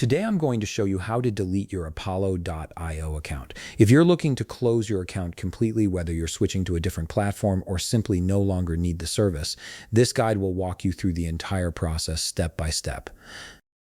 Today I'm going to show you how to delete your Apollo.io account. If you're looking to close your account completely, whether you're switching to a different platform or simply no longer need the service, this guide will walk you through the entire process step by step.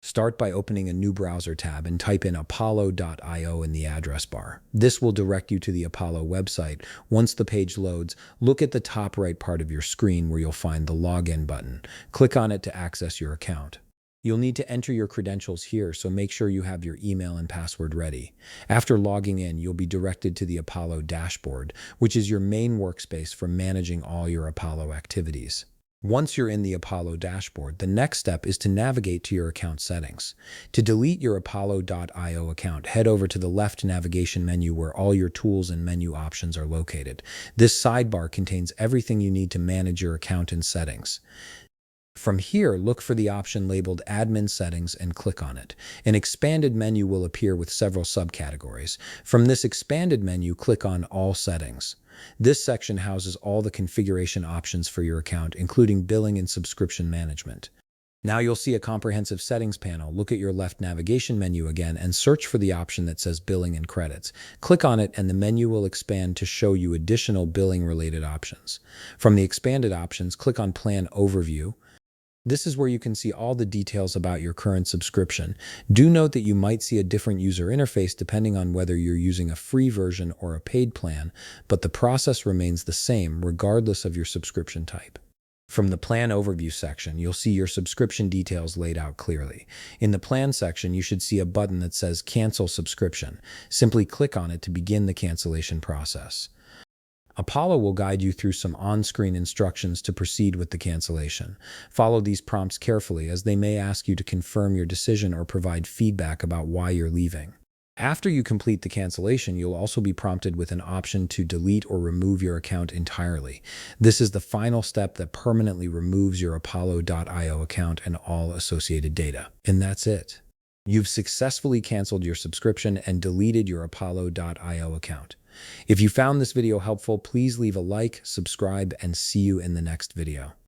Start by opening a new browser tab and type in Apollo.io in the address bar. This will direct you to the Apollo website. Once the page loads, look at the top right part of your screen where you'll find the login button. Click on it to access your account. You'll need to enter your credentials here, so make sure you have your email and password ready. After logging in, you'll be directed to the Apollo dashboard, which is your main workspace for managing all your Apollo activities. Once you're in the Apollo dashboard, the next step is to navigate to your account settings. To delete your Apollo.io account, head over to the left navigation menu where all your tools and menu options are located. This sidebar contains everything you need to manage your account and settings. From here, look for the option labeled Admin Settings and click on it. An expanded menu will appear with several subcategories. From this expanded menu, click on All Settings. This section houses all the configuration options for your account, including billing and subscription management. Now you'll see a comprehensive settings panel. Look at your left navigation menu again and search for the option that says Billing and Credits. Click on it and the menu will expand to show you additional billing-related options. From the expanded options, click on Plan Overview. This is where you can see all the details about your current subscription. Do note that you might see a different user interface depending on whether you're using a free version or a paid plan, but the process remains the same regardless of your subscription type. From the Plan Overview section, you'll see your subscription details laid out clearly. In the Plan section, you should see a button that says Cancel Subscription. Simply click on it to begin the cancellation process. Apollo will guide you through some on-screen instructions to proceed with the cancellation. Follow these prompts carefully as they may ask you to confirm your decision or provide feedback about why you're leaving. After you complete the cancellation, you'll also be prompted with an option to delete or remove your account entirely. This is the final step that permanently removes your Apollo.io account and all associated data. And that's it. You've successfully canceled your subscription and deleted your Apollo.io account. If you found this video helpful, please leave a like, subscribe, and see you in the next video.